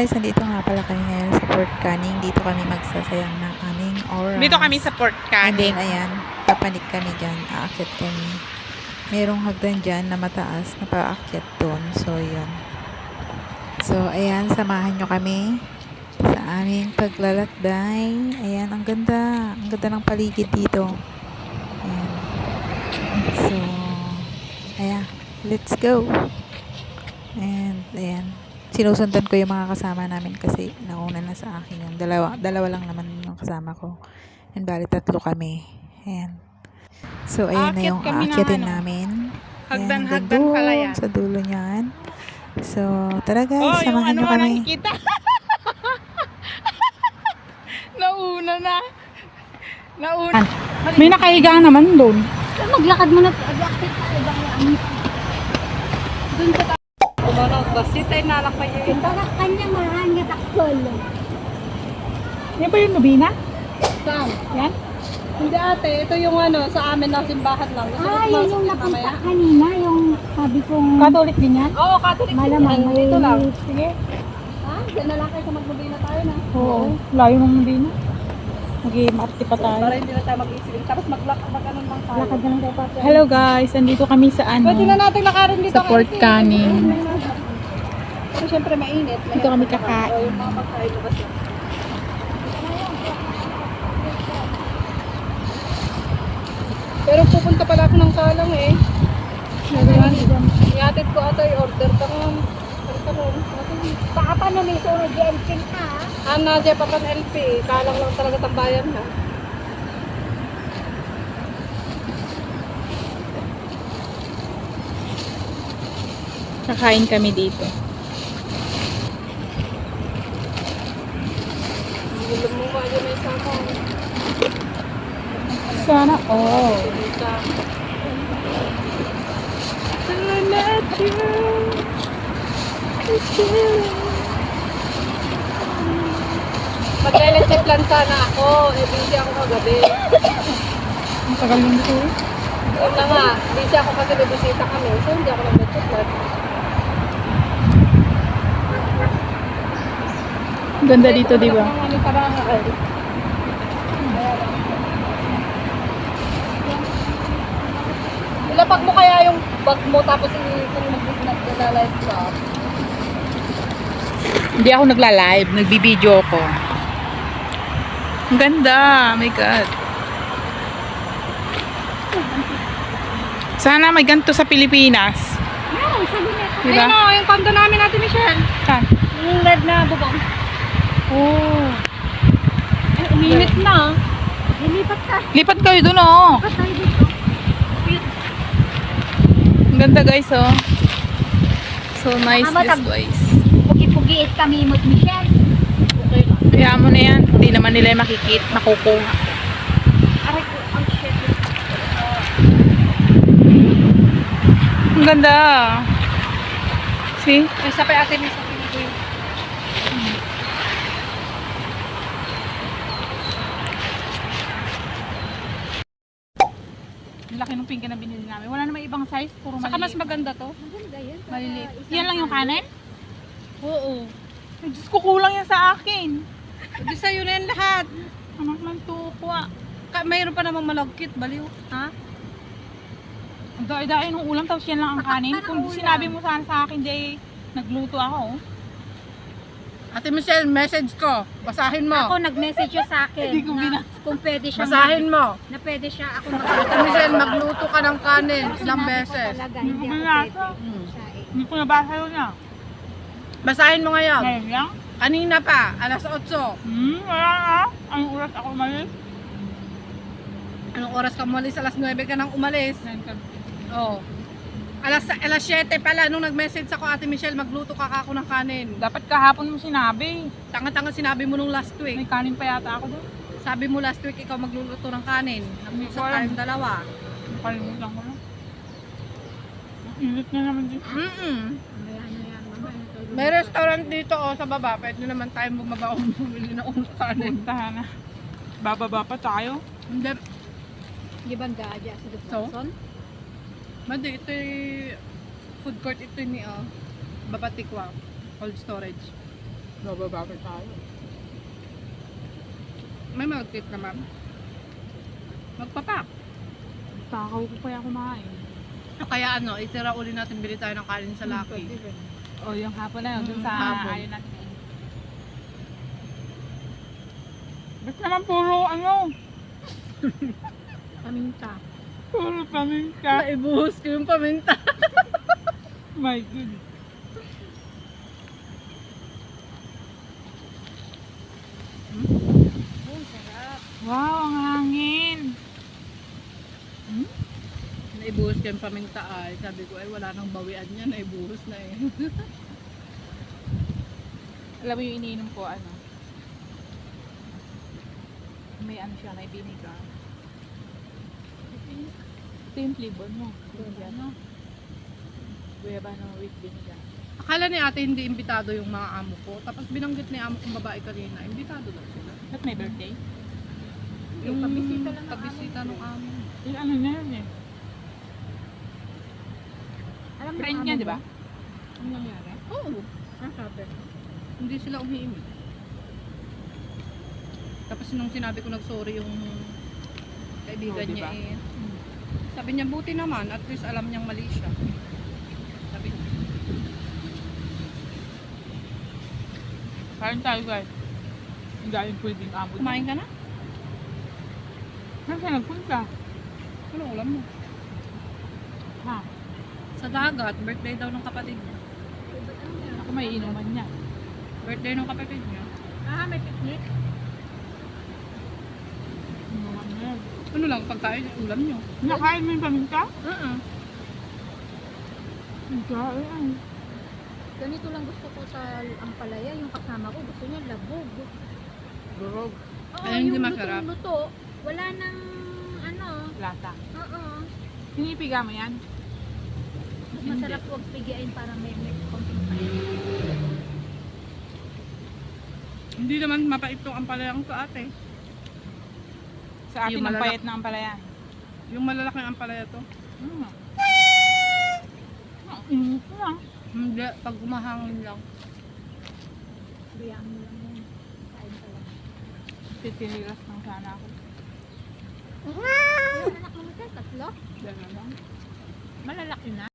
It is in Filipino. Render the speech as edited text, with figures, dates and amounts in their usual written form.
guys, nandito nga pala kami ngayon sa Port Caning. Dito kami magsasayang ng aming oras. Dito kami sa Port And then, Caning. ayan, papanik kami dyan. Aakyat kami. Merong hagdan dyan na mataas na paakyat doon. So, yun. So, ayan, samahan nyo kami sa aming paglalakbay. Ayan, ang ganda. Ang ganda ng paligid dito. Ayan. So, ayan, let's go. And, ayan. Sinusundan ko yung mga kasama namin kasi nauna na sa akin yung dalawa lang naman yung kasama ko. And bali 3 kami. Ayan. So, ayan na yung aakyatin namin. Hagdan Ayan, pala yan. sa dulo niyan. So, tara guys, Oh, samahan nyo kami. Nakikita. Nauna na. May nakahiga naman doon. Maglakad mo na. Ag-active ka ibang yan. Doon ka tayo. Umarang kasi tayo nalakay yun. Baka kanya mahangit akol. Yan ba yung Nubina? Saan? Yan? Hindi ate, ito yung ano, sa amin na simbahan lang. Gusto ko Yun pumasok yung din napunta mamaya. kanina. Yung sabi kong Catholic din yan? Oo, Catholic malamang din. may Dito lang. Sige. Ha? Diyan na lang kayo sa Maglubina tayo na. Oo. Layo ng Nubina. Mag-i-maarte pa tayo. Para hindi na tayo mag-isip. Tapos mag-ano lang tayo. lakad na lang tayo pa. Hello guys, nandito kami sa Pwede na natin lakarin dito. Sa Port Caning. Pero syempre mainit. Dito kami kakain. O yung mga pagkain labas lang. Pero pupunta pala ako ng Kalang eh. Iatid ko ata i-order ka ng Baka pa na may sunod yung ka. Ana, Jepa pan LP. Kalang lang talaga tambayan na. Kakain kami dito. Gulo mo ba yun may sama? Sana all. Mag-electric plan sana ako. Eh, busy ako kagabi. Ang tagal yung dito. Yun na nga. Busy ako kasi may bisita kami. So, hindi ako nag-electric plan. Ang ganda dito, di ba? Ano parang ay. Ilapag mo kaya yung bag mo tapos kung mag-live ka. Hindi ako nagla-live, nagbi-video ako. Ang ganda, oh my god. Sana may ganito sa Pilipinas. Meron, sabi niya. Diba? Ayun o, yung condo namin natin, Michelle. Saan? Yung red na bubong. Oh. Ay, uminit na. Lilipat ka. Lipat kayo dun, oh. Lipat tayo dito. Ang ganda, guys, oh. So nice this place. Pugi-pugiit kami mo, Michelle. Okay lang. Kaya mo na yan. Hindi naman nila makukuha. Aray ko, ang shit. Ang ganda. See? May sapay ate, may sapay na yun. Ang laki ng pinggan na binili namin. Wala namang ibang size. Puro Saka mas maliliit. maganda to. Maganda yan. Maliliit. Yan lang yung kanin? Oo. Ay, Diyos ko, kulang yan sa akin. Hindi sa'yo na yan lahat. Anak ng tukwa. Mayroon pa namang malagkit, baliw. Ha? Ang dai-dai ng ulam, tapos yan lang ang kanin. Kung sinabi mo sana sa akin, day, nagluto ako. Ate Michelle, message ko. Basahin mo. Ako nag-message siya sa akin. Hindi ko na binasa. kung pwede siya. Basahin mo. Na pwede siya. Ako Ate Michelle, magluto ka ng kanin ilang Sinabi ko beses. talaga, Hindi hindi ko ako binasa. pwede. Saing. Hindi ko nabasa yun na. Basahin mo ngayon. Ngayon lang? Kanina pa, alas 8. Wala na. Anong oras ako umalis? Anong oras ka umalis? Alas 9 ka nang umalis. 9:30. Oh. Alas 7 pala nung nag-message ako, Ate Michelle, magluto ka ako ng kanin. Dapat kahapon mo sinabi. Tanga-tanga sinabi mo nung last May week. kanin pa yata ako doon. Sabi mo last week ikaw magluluto ng kanin. Nag-usap tayong dalawa. Nakalimutan ko lang. Ang init na naman dito. May restaurant dito sa baba. Pwede naman tayong bumaba o bumili ng kanin. Puntahan na. Bababa pa tayo. Hindi. Di ba gadya sa So? Dutton? Madi, ito yung food court ito ni Babatikwa. Cold storage. Bababakit tayo. May mag-tip naman. Magpapak. Takaw ko kaya kumain. Kaya ano, itira uli natin bili tayo ng kanin sa Lucky. O yung hapon na yun, dun sa Hapon. ayaw natin. Ba't naman puro ano? Paminta. Puro paminta. Naibuhos ko yung paminta. My God. Oh, sarap. Wow, ang hangin. Naibuhos ko yung paminta ay. Sabi ko ay wala nang bawian niya, naibuhos na eh. Alam mo yung iniinom ko, ano? May ano siya, may vinegar. Ito yung flavor mo. Ano? Guayabano with vinegar. Akala ni ate hindi imbitado yung mga amo ko. Tapos binanggit ni amo kong babae kanina, imbitado daw sila. Ba't may birthday? Yung pabisita lang ng pabisita ng amo. Yung ano na yun eh. Alam mo, Friend amo niya, mo? di ba? Ano nangyari? Oo. Sabi. Hindi sila umiimik. Tapos nung sinabi ko nag-sorry yung kaibigan Oh, diba? niya eh. Sabi niya buti naman, at least alam niyang mali siya. Sabi niya. Kain tayo guys. Ang galing pwedeng amo. Kumain ka na? Saan siya nagpunta? Ano ulam mo? Ha? Sa dagat, birthday daw ng kapatid niya. Ako may inuman niya. Birthday ng kapatid niya. Ah, may picnic. Inuman niya. Ano lang, pagkain yung ulam niyo. Nakain mo yung paminta? Ang kain. Ganito lang gusto ko sa ampalaya. Yung kasama ko, gusto niya labog. Durog. Oo, Ay, hindi yung masarap. lutong-luto. Wala nang ano. Lata. Oo. Pinipiga mo yan? Mas masarap huwag pigiain para may konting pain. Hindi naman mapait tong ampalayang to ate. Sa atin Yung ang malalak- payat ng ampalayan. Yung malalaking ampalaya to. Init na. Hindi, pag umahangin lang. Biyaan mo lang yan. Kain ka lang. Titinilas lang sana ako. Ilan anak mo Mikel? Tatlo? Dala lang. Malalaki na.